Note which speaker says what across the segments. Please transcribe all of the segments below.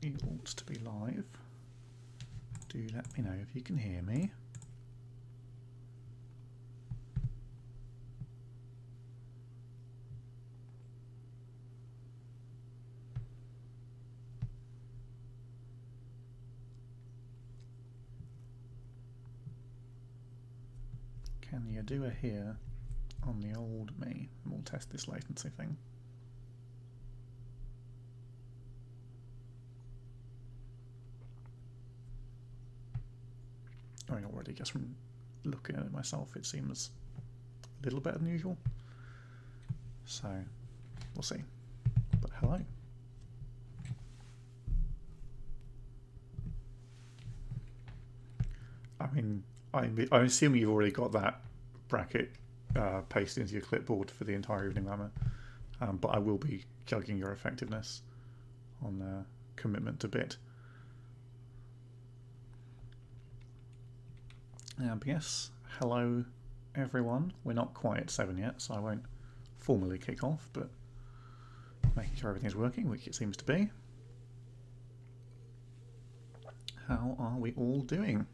Speaker 1: you ought to be live. Do let me know if you can hear me. Can you do a hear on the old me? We'll test this latency thing. I mean, already just from looking at it myself, it seems a little better than usual. So, we'll see. But hello. I mean, I assume you've already got that bracket pasted into your clipboard for the entire evening, Llama. But I will be judging your effectiveness on commitment to bit. But yes, hello everyone. We're not quite at 7 yet, so I won't formally kick off, but making sure everything's working, which it seems to be. How are we all doing?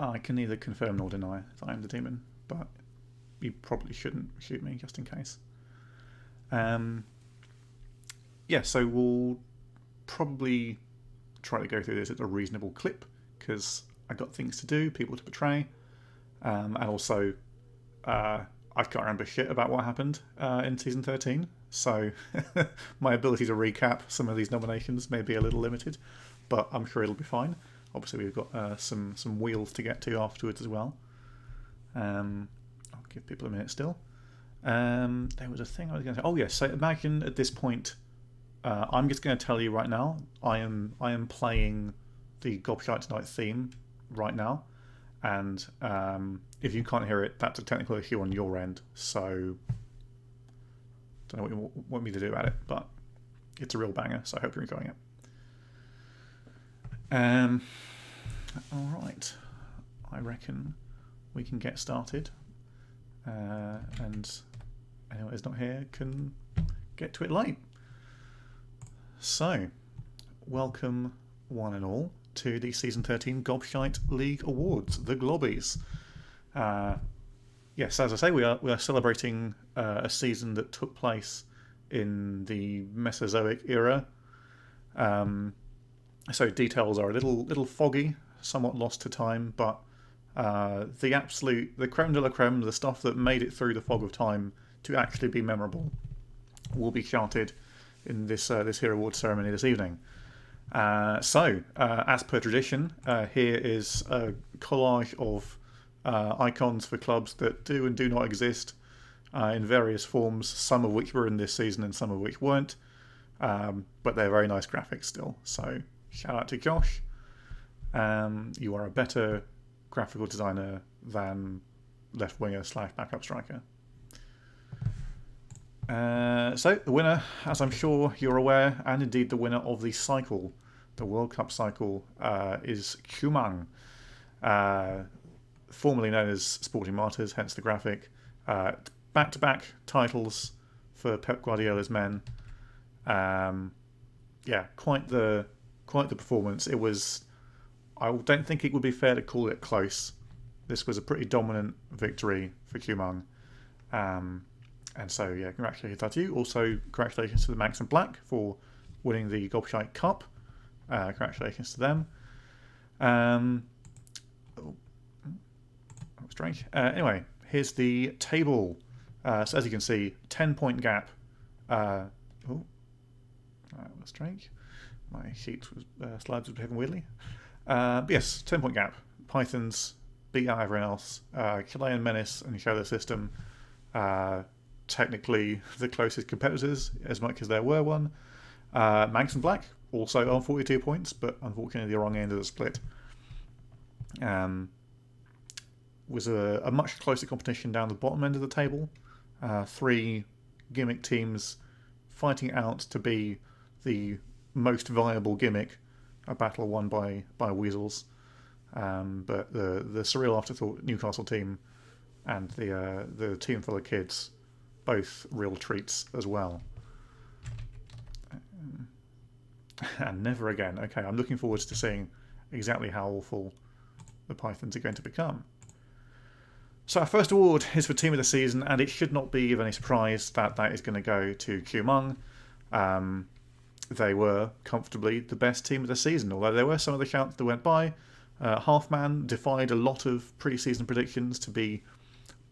Speaker 1: I can neither confirm nor deny that I am the demon, but you probably shouldn't shoot me just in case. Yeah, so we'll probably try to go through this at a reasonable clip because I've got things to do, people to portray, and also I can't remember shit about what happened in season 13, so my ability to recap some of these nominations may be a little limited, but I'm sure it'll be fine. Obviously, we've got some wheels to get to afterwards as well. I'll give people a minute still. There was a thing I was going to say. Oh yes, so imagine at this point, I'm just going to tell you right now, I am playing the Gobshite Tonight theme right now, and if you can't hear it, that's a technical issue on your end. So, don't know what you want me to do about it, but it's a real banger. So I hope you're enjoying it. Alright, I reckon we can get started, and anyone who's not here can get to it late. So, welcome one and all to the Season 13 Gobshite League Awards, the Globbies. Yes, as I say, we are celebrating a season that took place in the Mesozoic era. So details are a little foggy, somewhat lost to time, but the creme de la creme, the stuff that made it through the fog of time to actually be memorable, will be charted in this here award ceremony this evening. So, as per tradition, here is a collage of icons for clubs that do and do not exist in various forms, some of which were in this season and some of which weren't, but they're very nice graphics still, so shout out to Josh. You are a better graphical designer than left winger / backup striker. So the winner, as I'm sure you're aware, and indeed the winner of the cycle, the World Cup cycle, is Kumang, formerly known as Sporting Martyrs, hence the graphic. Back-to-back titles for Pep Guardiola's men. Yeah, quite the performance. It was. I don't think it would be fair to call it close. This was a pretty dominant victory for Kumang. And so, yeah, congratulations to you. Also, congratulations to the Manx and Black for winning the Gobshite Cup. Congratulations to them. Strange. Anyway, here's the table. So as you can see, 10-point gap. That was strange. My sheet slides were behaving weirdly. But yes, 10-point gap. Pythons beat out everyone else. Chilean Menace and Shadow System, technically the closest competitors, as much as there were one. Manx and Black, also on 42 points, but unfortunately the wrong end of the split. Was a much closer competition down the bottom end of the table. 3 gimmick teams fighting out to be the most viable gimmick a battle won by Weasels. But the surreal afterthought Newcastle team and the team full of kids, both real treats as well. And never again. Okay, I'm looking forward to seeing exactly how awful the Pythons are going to become. So our first award is for Team of the Season, and it should not be of any surprise that that is going to go to Qmung. They were comfortably the best team of the season, although there were some of the shouts that went by. Halfman defied a lot of pre-season predictions to be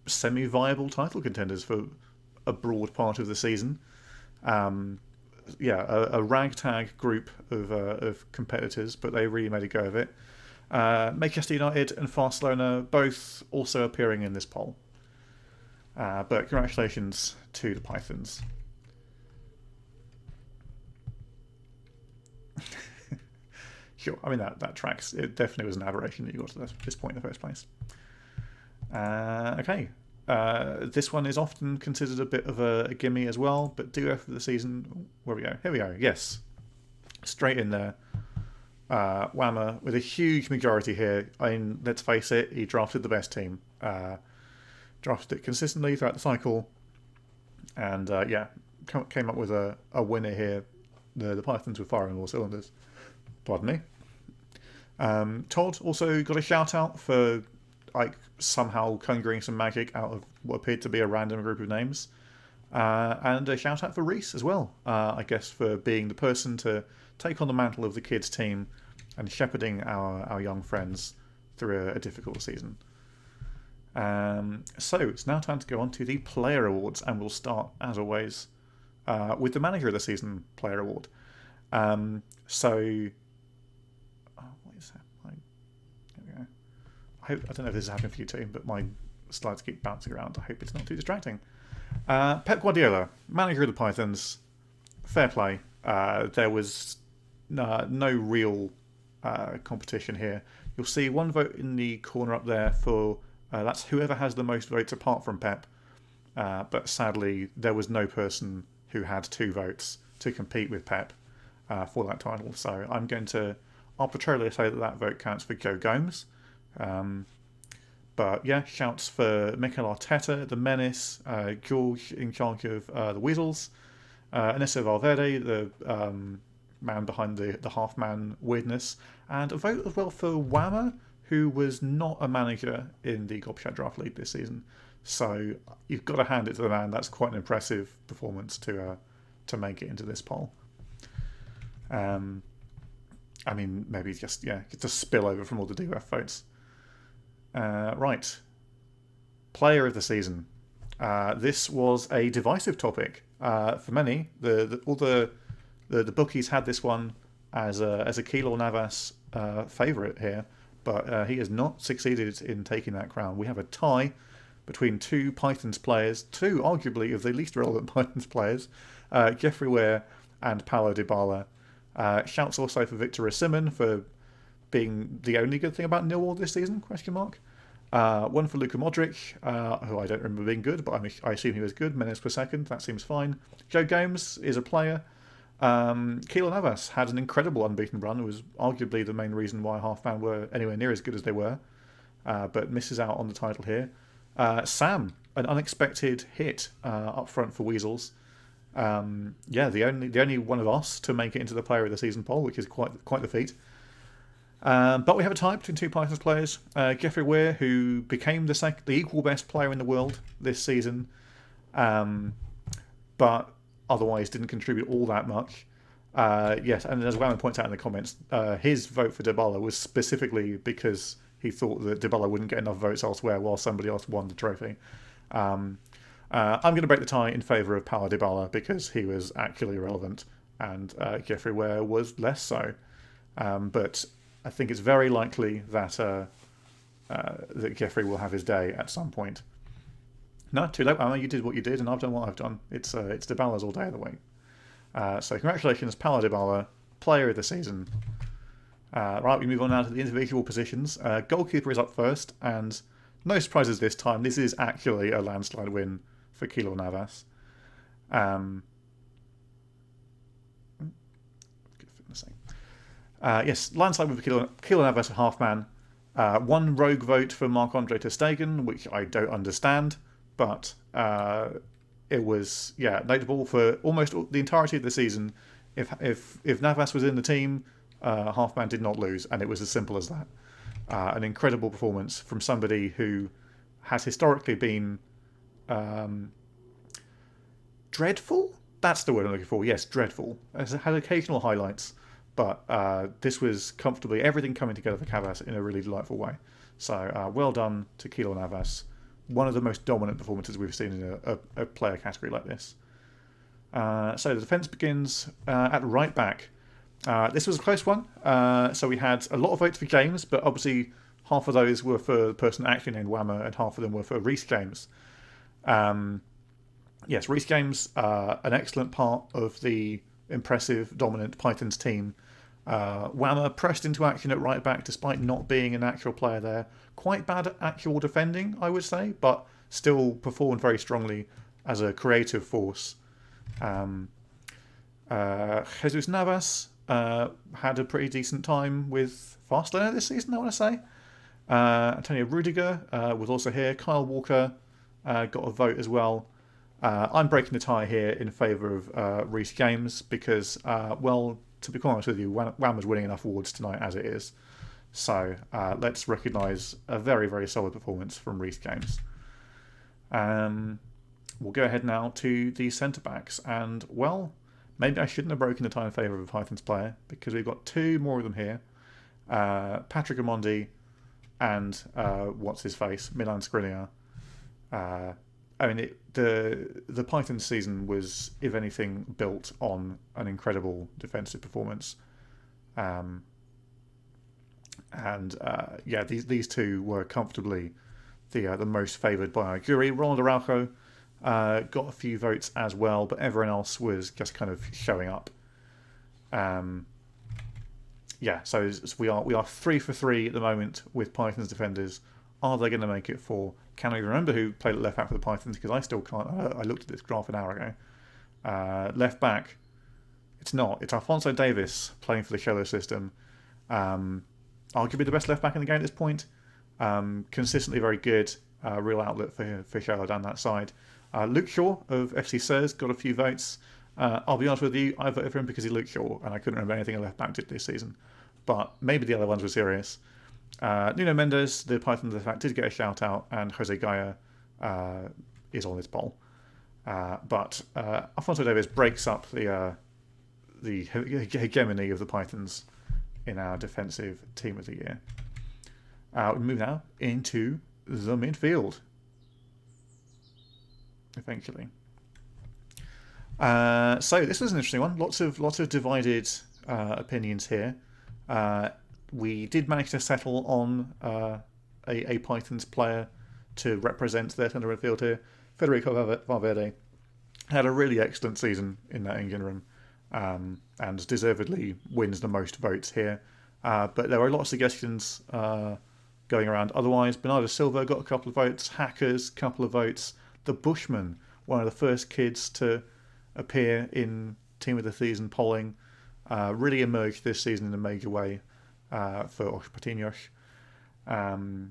Speaker 1: semi-viable title contenders for a broad part of the season. A ragtag group of competitors, but they really made a go of it. Manchester United and Barcelona both also appearing in this poll. But congratulations to the Pythons. Sure, I mean that tracks. It definitely was an aberration that you got to this point in the first place. Okay. This one is often considered a bit of a gimme as well, but duo for the season. Where we go? Here we go. Yes, straight in there. Whammer with a huge majority here. I mean, let's face it, he drafted the best team. Drafted it consistently throughout the cycle, and came up with a winner here. The Pythons were firing on all cylinders. Pardon me. Todd also got a shout out for somehow conjuring some magic out of what appeared to be a random group of names. And a shout out for Reese as well, I guess, for being the person to take on the mantle of the kids team and shepherding our young friends through a difficult season. So it's now time to go on to the player awards, and we'll start, as always, with the manager of the season player award. What is that? There we go. I don't know if this is happening for you too, but my slides keep bouncing around. I hope it's not too distracting. Pep Guardiola, manager of the Pythons. Fair play. There was no real competition here. You'll see one vote in the corner up there for that's whoever has the most votes apart from Pep. But sadly, there was no person who had 2 votes to compete with Pep for that title. So I'm going to arbitrarily say that vote counts for Joe Gomes. But yeah, shouts for Mikel Arteta, the Menace, George in charge of the Weasels, Ernesto Valverde, the man behind the half-man weirdness, and a vote as well for Whammer, who was not a manager in the Gobshite Draft League this season. So you've got to hand it to the man. That's quite an impressive performance to make it into this poll. I mean, maybe just a spillover from all the DUF votes. Right. Player of the season. This was a divisive topic for many. All the bookies had this one as a Keylor Navas favourite here, but he has not succeeded in taking that crown. We have a tie between 2 Pythons players, 2 arguably of the least relevant Pythons players, Jeffrey Ware and Paulo Dybala. Shouts also for Victor Osimhen for being the only good thing about Millwall this season? ? One for Luka Modric, who I don't remember being good, but I assume he was good. Minutes per second, that seems fine. Joe Gomes is a player. Keylor Navas had an incredible unbeaten run. It was arguably the main reason why Halfman were anywhere near as good as they were, but misses out on the title here. Sam, an unexpected hit up front for Weasels. The only one of us to make it into the player of the season poll, which is quite the feat. But we have a tie between 2 Pythons players. Jeffrey Weir, who became the equal best player in the world this season, but otherwise didn't contribute all that much. Yes, and as Whammer points out in the comments, his vote for Dybala was specifically because he thought that Dybala wouldn't get enough votes elsewhere while somebody else won the trophy. I'm going to break the tie in favour of Paulo Dybala because he was actually relevant and Jeffrey Ware was less so. But I think it's very likely that that Jeffrey will have his day at some point. No, too late. You did what you did, and I've done what I've done. It's Dybala's all day of the week. So congratulations, Paulo Dybala, player of the season. Right, we move on now to the individual positions. Goalkeeper is up first, and no surprises this time. This is actually a landslide win for Keylor Navas. Yes, landslide with Keelan Navas, a half man. One rogue vote for Marc-Andre ter Stegen, which I don't understand, but it was notable for almost the entirety of the season. If Navas was in the team, Halfman did not lose, and it was as simple as that. An incredible performance from somebody who has historically been dreadful. That's the word I'm looking for. Yes, dreadful. Has had occasional highlights, but this was comfortably everything coming together for Cavas in a really delightful way. So well done to Keylor Navas. One of the most dominant performances we've seen in a player category like this. So the defence begins at right back. This was a close one. So we had a lot of votes for James, but obviously half of those were for the person actually named Whammer, and half of them were for Reece James. Yes, Reece James, an excellent part of the impressive, dominant Pythons team. Whammer pressed into action at right back despite not being an actual player there. Quite bad at actual defending, I would say, but still performed very strongly as a creative force. Jesus Navas had a pretty decent time with Fastlaner this season, I want to say. Antonio Rudiger was also here. Kyle Walker got a vote as well. I'm breaking the tie here in favour of Reece James because, to be quite honest with you, Whammer's winning enough awards tonight as it is. So let's recognise a very, very solid performance from Reece James. We'll go ahead now to the centre-backs. And, maybe I shouldn't have broken the tie in favour of a Pythons player because we've got two more of them here. Patrick Amondi and, what's-his-face, Milan Skriniar. The Python season was, if anything, built on an incredible defensive performance. These two were comfortably the most favoured by our jury. Ronald Araujo got a few votes as well, but everyone else was just kind of showing up. So we are 3 for 3 at the moment with Pythons defenders. Are they going to make it 4? Can I remember who played at left back for the Pythons? Because I still can't. I looked at this graph an hour ago. Left back, it's not. It's Alphonso Davis playing for the Shallow system. Arguably the best left back in the game at this point. Consistently very good. Real outlet for Shallow down that side. Luke Shaw of FC Sers got a few votes. I'll be honest with you, I voted for him because he looked Shaw, and I couldn't remember anything a left back did this season. But maybe the other ones were serious. Nuno Mendes, the Python left back, did get a shout out, and Jose Gaia is on this poll. But Alphonso Davis breaks up the hegemony of the Pythons in our defensive team of the year. We move now into the midfield. Eventually. So this was an interesting one. Lots of divided opinions here. We did manage to settle on a Pythons player to represent their centre midfield here. Federico Valverde had a really excellent season in that engine room and deservedly wins the most votes here. But there were a lot of suggestions going around. Otherwise, Bernardo Silva got a couple of votes. Hackers, couple of votes. The Bushman, one of the first kids to appear in Team of the Season polling, really emerged this season in a major way for Os Patinhos,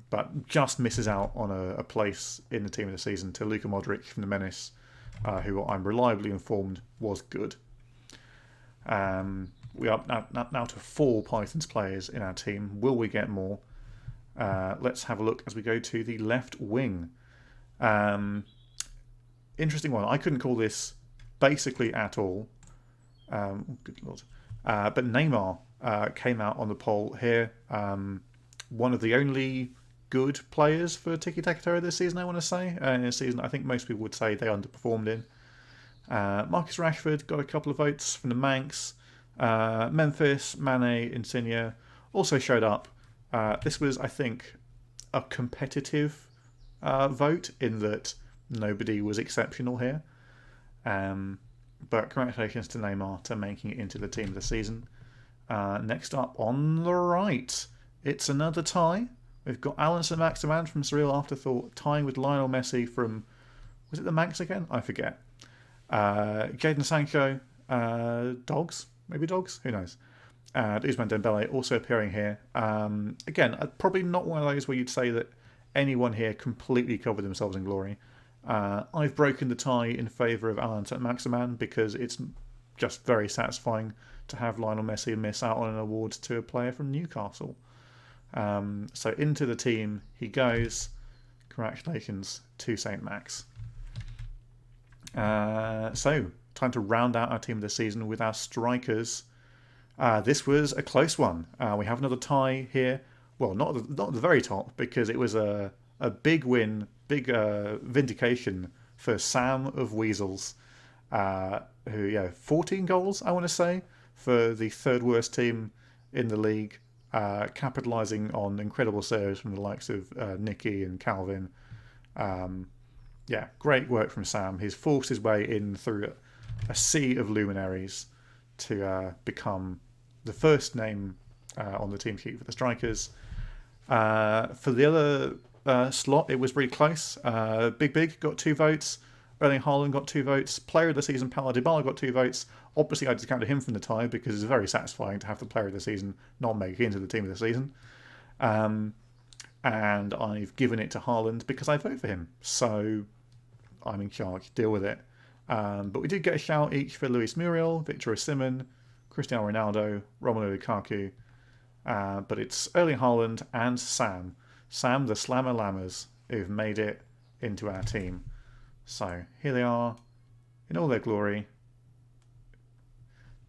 Speaker 1: but just misses out on a place in the Team of the Season to Luka Modric from the Menace, who I'm reliably informed was good. We are now to 4 Pythons players in our team. Will we get more? Let's have a look as we go to the left wing. Interesting one. I couldn't call this basically at all. Good lord. But Neymar came out on the poll here. One of the only good players for Tiki Taka this season, I want to say. In a season I think most people would say they underperformed in. Marcus Rashford got a couple of votes from the Manx. Memphis, Mane, Insigne also showed up. This was, I think, a competitive vote in that nobody was exceptional here. But congratulations to Neymar to making it into the team of the season. Next up on the right, it's another tie. We've got Alan Saint-Maximin from Surreal Afterthought tying with Lionel Messi from, was it the Manx again? I forget. Jadon Sancho, Dogs? Maybe Dogs? Who knows? and Ousmane Dembele also appearing here. Again, probably not one of those where you'd say that anyone here completely covered themselves in glory. I've broken the tie in favour of Alan Saint-Maximin because it's just very satisfying to have Lionel Messi miss out on an award to a player from Newcastle. So into the team he goes. Congratulations to St. Max. So, time to round out our team this season with our strikers. This was a close one. We have another tie here. Well, not at the very top, because it was a big win, big vindication for Sam of Weasels, who, 14 goals, I want to say, for the third worst team in the league, capitalising on incredible saves from the likes of Nicky and Calvin. Great work from Sam. He's forced his way in through a sea of luminaries to become the first name on the team sheet for the strikers. For the other slot, it was really close. Big got 2 votes. Erling Haaland got 2 votes. Player of the season, Paulo Dybala, got 2 votes. Obviously, I discounted him from the tie because it's very satisfying to have the player of the season not make it into the team of the season. And I've given it to Haaland because I vote for him. So I'm in charge. Deal with it. But we did get a shout each for Luis Muriel, Victor Osimhen, Cristiano Ronaldo, Romelu Lukaku. But it's Erling Haaland and Sam. Sam, the Slammer Lammers, who've made it into our team. So here they are in all their glory.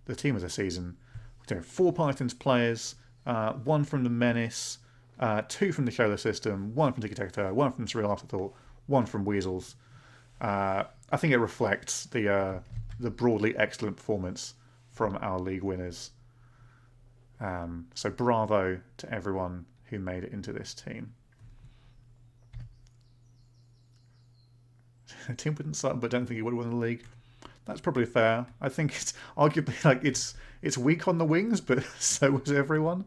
Speaker 1: The team of the season. We have 4 Pythons players, 1 from the Menace, 2 from the Shola System, 1 from Tiki Taka, 1 from Surreal Afterthought, 1 from Weasels. I think it reflects the broadly excellent performance from our league winners. So bravo to everyone who made it into this team. The team wouldn't start, but don't think he would have won the league. That's probably fair. I think it's arguably it's weak on the wings, but so was everyone.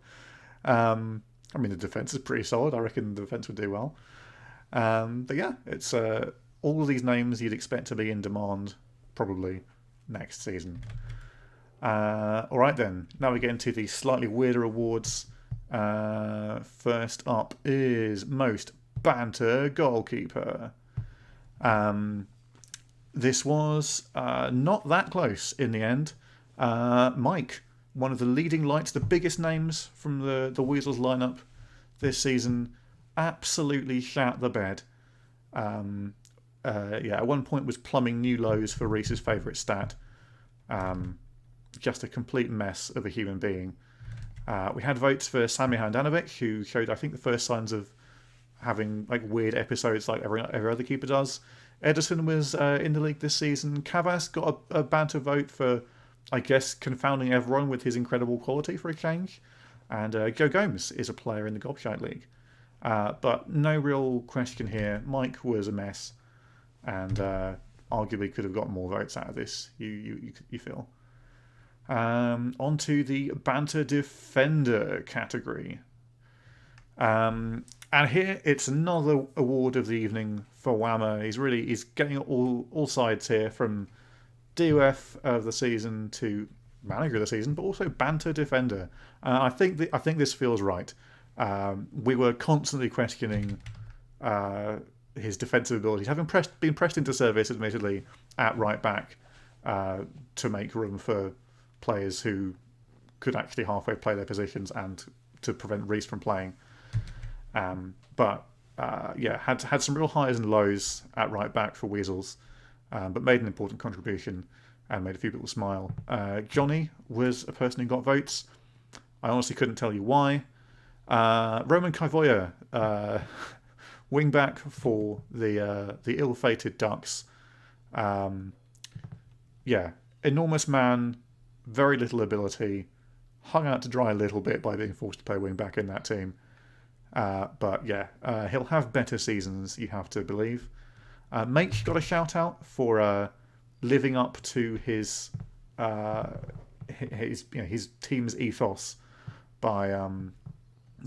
Speaker 1: I mean, the defense is pretty solid. I reckon the defense would do well. But yeah, it's all of these names you'd expect to be in demand probably next season. All right then. Now we get into the slightly weirder awards. First up is most banter goalkeeper. This was not that close in the end. Mike, one of the leading lights, the biggest names from the Weasels lineup this season, absolutely shat the bed. At one point was plumbing new lows for Reese's favourite stat. Just a complete mess of a human being. We had votes for Sami Handanovic, who showed, I think, the first signs of having weird episodes like every other keeper does. Ederson was in the league this season. Cavas got a banter vote for, I guess, confounding everyone with his incredible quality for a change. And Joe Gomes is a player in the Gobshite League. But no real question here. Mike was a mess, and arguably could have got more votes out of this. You feel? On to the banter defender category. And here it's another award of the evening for Whammer. He's getting all sides here, from DOF of the season to manager of the season, but also banter defender. I think this feels right. We were constantly questioning his defensive abilities, having been pressed into service, admittedly, at right back to make room for players who could actually halfway play their positions and to prevent Reece from playing. Had some real highs and lows at right back for Weasels, but made an important contribution and made a few people smile. Johnny was a person who got votes. I honestly couldn't tell you why. Roman Kaivoya, wing back for the ill-fated Ducks. Enormous man, very little ability, hung out to dry a little bit by being forced to play wing back in that team. He'll have better seasons, you have to believe. Mate got a shout out for living up to his team's ethos by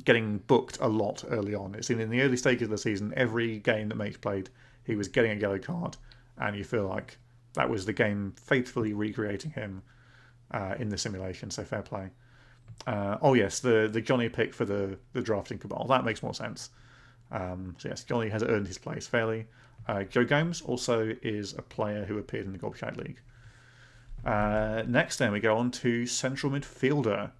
Speaker 1: getting booked a lot early on. It seemed in the early stages of the season, every game that Mate played, he was getting a yellow card, and you feel like that was the game faithfully recreating him in the simulation. So fair play. Oh yes, the Johnny pick for the drafting cabal. That makes more sense. So yes, Johnny has earned his place fairly. Joe Gomes also is a player who appeared in the Gobshite League. Next, then we go on to central midfielder.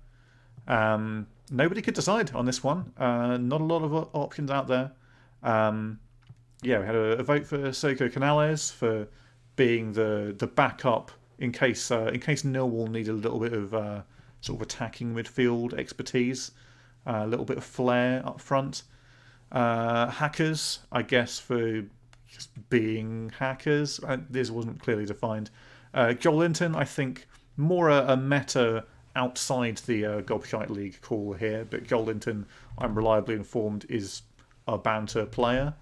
Speaker 1: Nobody could decide on this one. Not a lot of options out there. Yeah, we had a vote for Sergio Canales for being the backup in case Millwall needed a little bit of sort of attacking midfield expertise, a little bit of flair up front. Hackers, I guess, for just being hackers. This wasn't clearly defined. Joel Linton, I think, more a meta outside the Gobshite League call here, but Joel Linton, I'm reliably informed, is a banter player.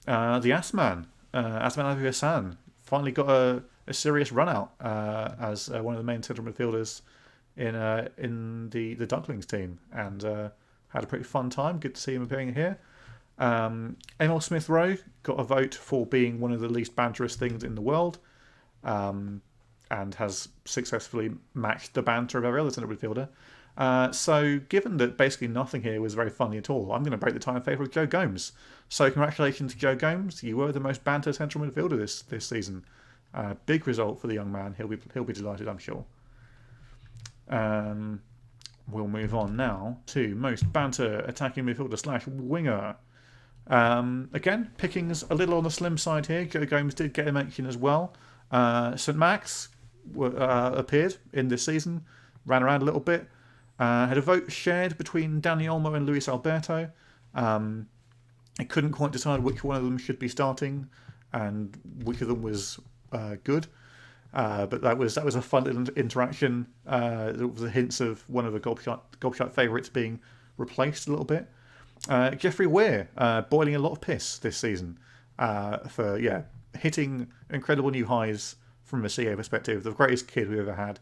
Speaker 1: The Assman, Assman Abu Hassan, finally got a serious run out as one of the main central midfielders in the Ducklings team, and had a pretty fun time. Good to see him appearing here. Emil Smith Rowe got a vote for being one of the least banterous things in the world, and has successfully matched the banter of every other central midfielder. So, given that basically nothing here was very funny at all, I'm going to break the tie in favour of Joe Gomes. So, congratulations, Joe Gomes. You were the most banter central midfielder this season. Big result for the young man. He'll be delighted, I'm sure. We'll move on now to most banter attacking midfielder / winger. Again, pickings a little on the slim side here. Joe Gomes did get a mention as well. St Max appeared in this season, ran around a little bit. Had a vote shared between Danny Olmo and Luis Alberto. I couldn't quite decide which one of them should be starting and which of them was good. But that was a fun little interaction. There was the hints of one of the Gobshite favourites being replaced a little bit. Jeffrey Weir boiling a lot of piss this season for hitting incredible new highs from a CA perspective. The greatest kid we've ever had,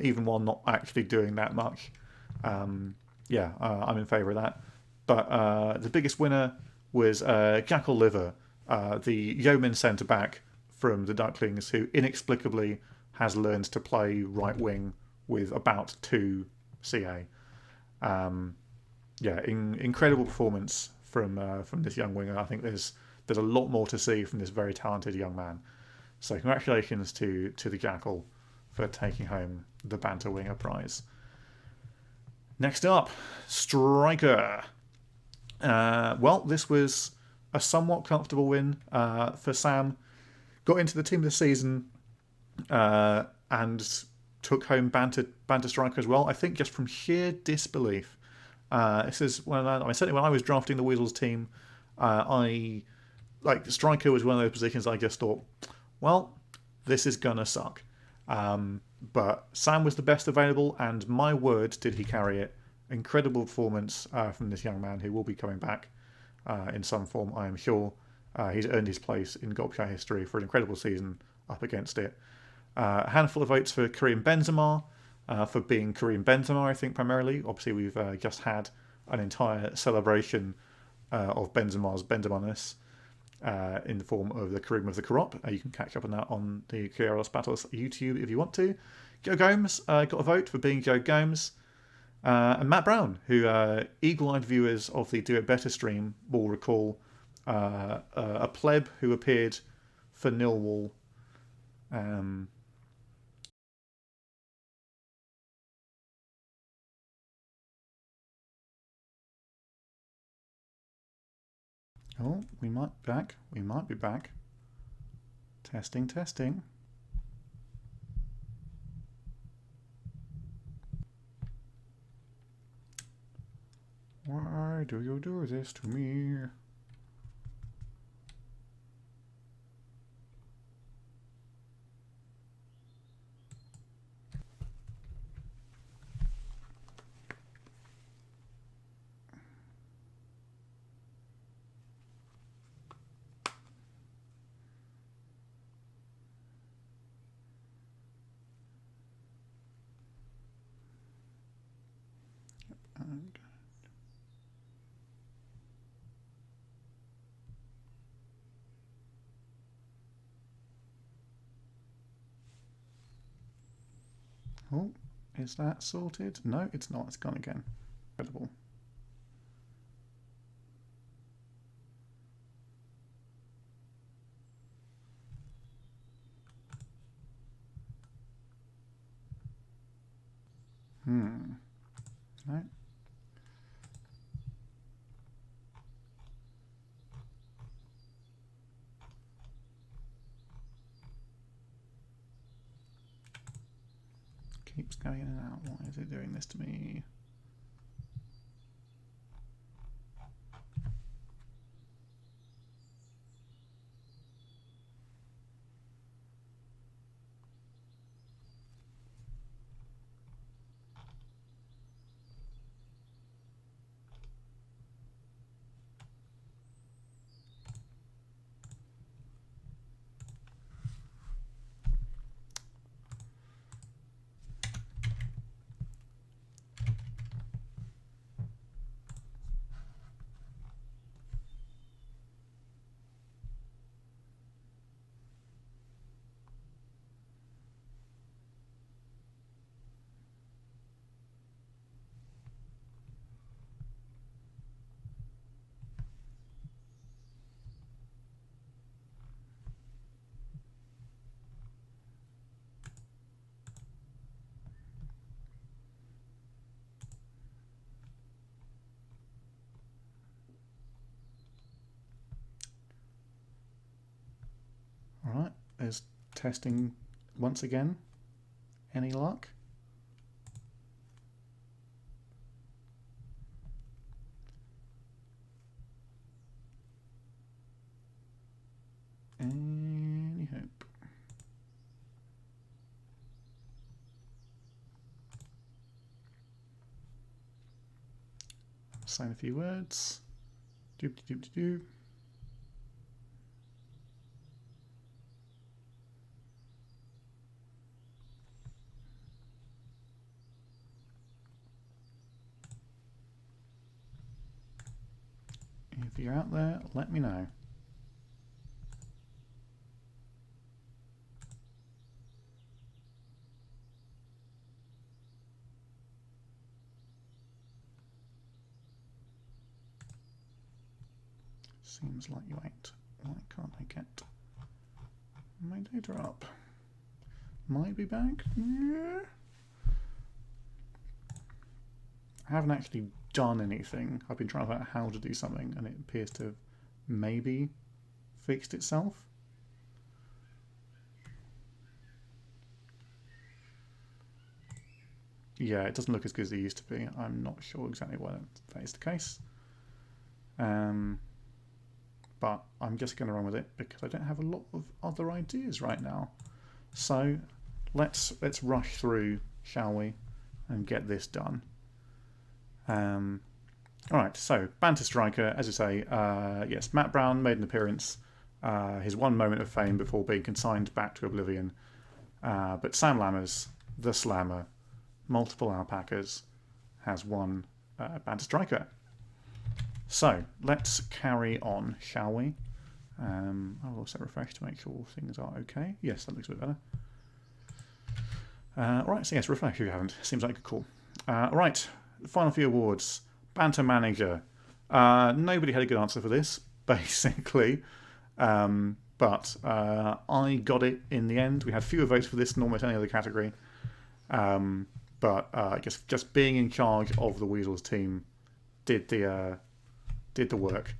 Speaker 1: even while not actually doing that much. I'm in favour of that. But the biggest winner was Jackal Liver, the yeoman centre back from the Ducklings, who inexplicably has learned to play right wing with about 2 CA. Incredible performance from this young winger. I think there's a lot more to see from this very talented young man. So congratulations to the Jackal for taking home the Banter Winger prize. Next up, striker. This was a somewhat comfortable win for Sam. Got into the team this season and took home banter striker as well. I think just from sheer disbelief. This is certainly when I was drafting the Weasels team, striker was one of those positions I just thought, well, this is gonna suck. But Sam was the best available, and my word, did he carry it. Incredible performance from this young man who will be coming back in some form, I am sure. He's earned his place in Gobshite history for an incredible season up against it. A handful of votes for Karim Benzema, for being Karim Benzema, I think, primarily. Obviously, we've just had an entire celebration of Benzema's Benzema-ness in the form of the Karim of the Korop. You can catch up on that on the Kieros Battles YouTube if you want to. Joe Gomes got a vote for being Joe Gomes. And Matt Brown, who eagle-eyed viewers of the Do It Better stream will recall, a pleb who appeared for Millwall. Oh, we might be back. Testing. Why do you do this to me? Oh, Is that sorted? No, it's not. It's gone again. Incredible. No. Keeps going in and out. Why is it doing this to me? All right, there's testing once again. Any luck? Any hope? Sign a few words. Doop doop doop doop. If you're out there, let me know. Seems like you ain't. Why can't I get my data up? Might be back. Yeah. I haven't actually done anything. I've been trying to find out how to do something, and it appears to have maybe fixed itself. Yeah, it doesn't look as good as it used to be. I'm not sure exactly why that is the case. But I'm just going to run with it because I don't have a lot of other ideas right now. So let's rush through, shall we, and get this done. All right, so Banter Striker, as I say, yes, Matt Brown made an appearance, his one moment of fame before being consigned back to oblivion. But Sam Lammers, the Slammer, multiple alpacas, has won Banter Striker. So let's carry on, shall we? I'll also refresh to make sure things are okay. Yes, that looks a bit better. Alright, so yes, refresh if you haven't. Seems like a cool. Alright, the final few awards. Banter Manager. Nobody had a good answer for this, basically. But I got it in the end. We had fewer votes for this than almost any other category. But I guess just being in charge of the Weasels team did the work.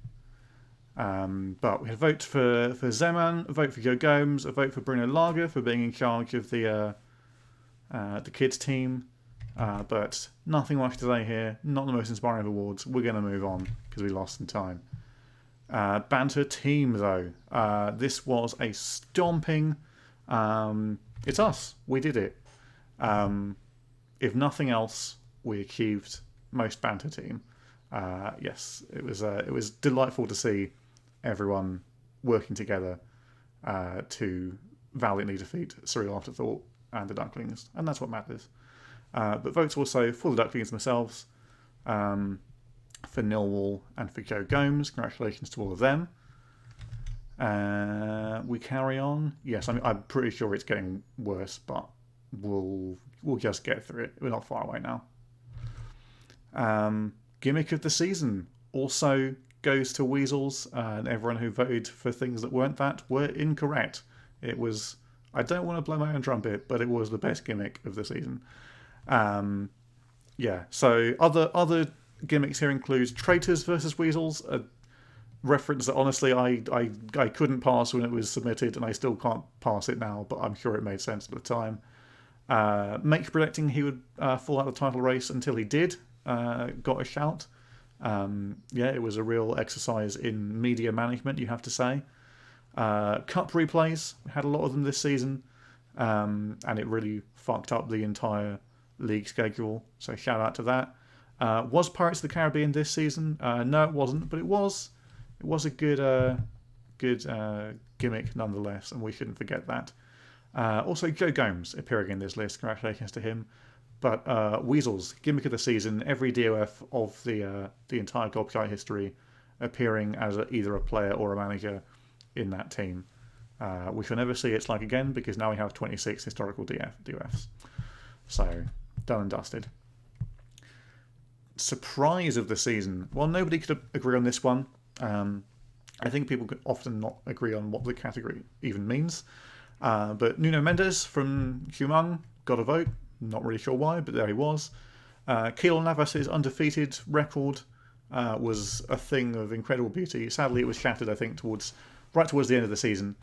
Speaker 1: But we had a vote for Zeman, a vote for Joe Gomes, a vote for Bruno Lager for being in charge of the kids team. But nothing much to say here. Not the most inspiring of awards. We're going to move on because we lost some time. Banter team, though. This was a stomping. It's us. We did it. If nothing else, we achieved most banter team. Yes, it was delightful to see everyone working together to valiantly defeat Surreal Afterthought and the Ducklings, and that's what matters. But votes also for the Ducklings themselves, for Millwall and for Joe Gomes. Congratulations to all of them. We carry on. Yes, I'm pretty sure it's getting worse, but we'll just get through it. We're not far away now. Gimmick of the season also goes to Weasels, and everyone who voted for things that weren't that were incorrect. It was, I don't want to blow my own trumpet, but it was the best gimmick of the season. Yeah, so other gimmicks here include Traitors versus Weasels, a reference that honestly I couldn't pass when it was submitted, and I still can't pass it now, but I'm sure it made sense at the time. Make predicting he would fall out of the title race until he did, got a shout. Yeah, it was a real exercise in media management, you have to say. Cup replays, we had a lot of them this season, and it really fucked up the entire league schedule, so shout out to that. Was Pirates of the Caribbean this season? No, it wasn't, but it was a good gimmick nonetheless, and we shouldn't forget that. Also, Joe Gomes appearing in this list, congratulations to him. But Weasels, gimmick of the season, every DOF of the entire Globby history appearing as either a player or a manager in that team. We shall never see its like again, because now we have 26 historical DOFs. So, done and dusted. Surprise of the season. Well, nobody could agree on this one. I think people could often not agree on what the category even means. But Nuno Mendes from Humong got a vote. Not really sure why, but there he was. Keylor Navas's undefeated record was a thing of incredible beauty. Sadly, it was shattered, I think, right towards the end of the season.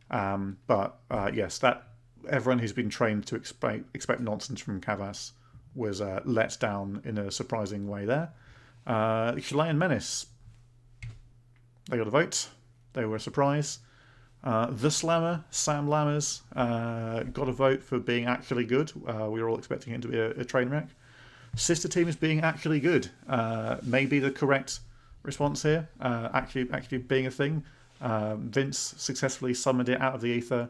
Speaker 1: But yes, that everyone who's been trained to expect nonsense from Cavas was let down in a surprising way there. Chilean Menace, they got a vote. They were a surprise. The Slammer, Sam Lammers, got a vote for being actually good. We were all expecting him to be a train wreck. Sister Team is being actually good. Maybe the correct response here. Actually being a thing. Vince successfully summoned it out of the ether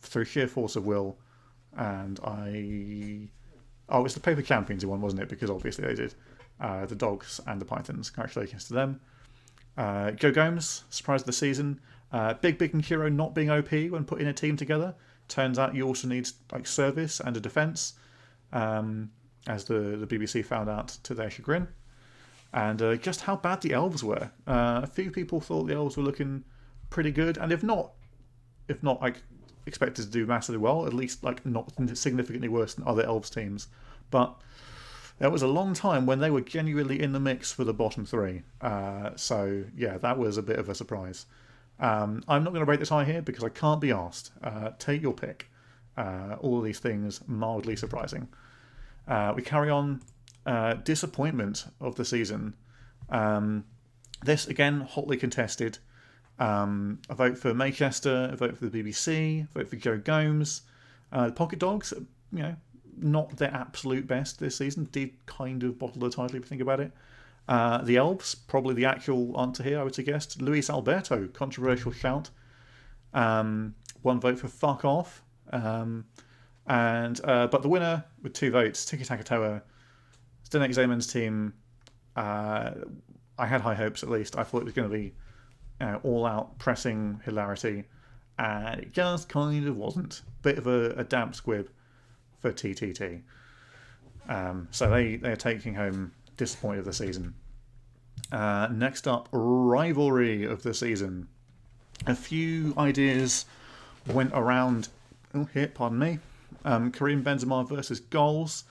Speaker 1: through sheer force of will. And it's the Paper Champions who won, wasn't it? Because obviously they did. The Dogs and the Pythons. Congratulations to them. Joe Gomes, surprise of the season. Big and Hero not being OP when putting a team together. Turns out you also need service and a defence, as the BBC found out to their chagrin. And just how bad the Elves were. A few people thought the Elves were looking pretty good, and if not like expected to do massively well, at least like not significantly worse than other Elves teams. But there was a long time when they were genuinely in the mix for the bottom three. So yeah, that was a bit of a surprise. I'm not going to break the tie here because I can't be asked. Take your pick. All of these things mildly surprising. We carry on. Disappointment of the season. This again hotly contested. A vote for Maychester, a vote for the BBC, a vote for Joe Gomes. The Pocket Dogs, not their absolute best this season. Did kind of bottle the title if you think about it. The Elves, probably the actual answer here, I would suggest. Luis Alberto, controversial shout. One vote for Fuck Off. But the winner with 2 votes, Tiki Takatoa, Zdenek Zeman's team. I had high hopes, at least. I thought it was going to be all-out pressing hilarity. And it just kind of wasn't. Bit of a damp squib for TTT. So they're taking home disappointed of the season. Next up, rivalry of the season. A few ideas went around. Pardon me. Karim Benzema versus goals.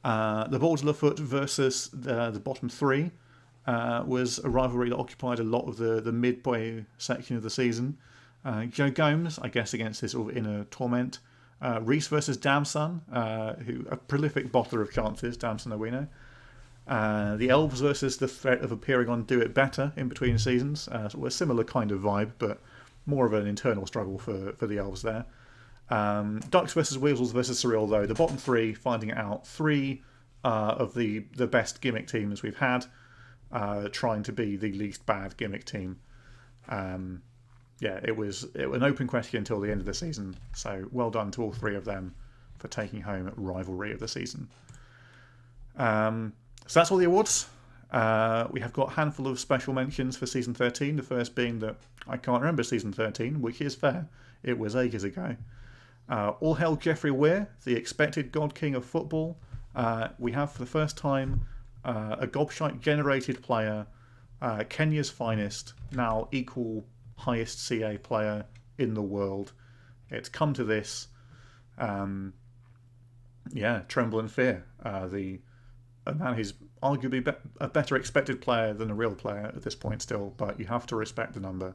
Speaker 1: The Ball de la Foot versus the bottom 3 was a rivalry that occupied a lot of the midway section of the season. Joe Gomes, I guess, against his sort of inner torment. Reese versus Damson, who a prolific bottler of chances, Damson Owino. The Elves versus the threat of appearing on Do It Better in between seasons. Sort of a similar kind of vibe, but more of an internal struggle for the Elves there. Ducks versus Weasels versus Surreal, though. The bottom 3 finding it out. 3 of the best gimmick teams we've had trying to be the least bad gimmick team. It was an open question until the end of the season. So well done to all 3 of them for taking home rivalry of the season. So that's all the awards. We have got a handful of special mentions for Season 13. The first being that I can't remember Season 13, which is fair. It was ages ago. All hail Geoffrey Weir, the expected God King of football. We have for the first time a Gobshite generated player, Kenya's finest, now equal highest CA player in the world. It's come to this. Tremble and fear. A man who's arguably a better expected player than a real player at this point still, but you have to respect the number.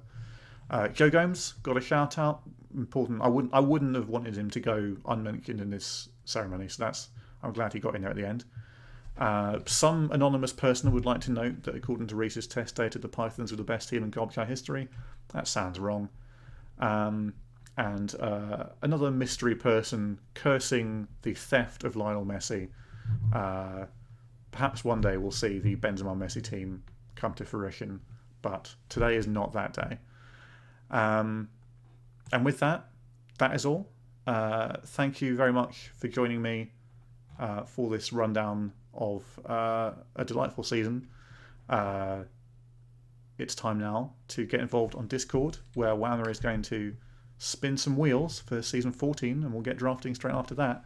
Speaker 1: Joe Gomes got a shout out. Important. I wouldn't have wanted him to go unmentioned in this ceremony, so I'm glad he got in there at the end. Some anonymous person would like to note that according to Reese's test data, the Pythons were the best team in Gobshite history. That sounds wrong. And another mystery person cursing the theft of Lionel Messi. Perhaps one day we'll see the Benzema Messi team come to fruition, but today is not that day. And with that is all. Thank you very much for joining me for this rundown of a delightful season. It's time now to get involved on Discord, where Whammer is going to spin some wheels for season 14, and we'll get drafting straight after that.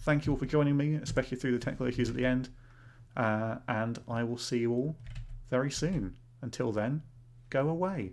Speaker 1: Thank you all for joining me, especially through the technical issues at the end. And I will see you all very soon. Until then, go away.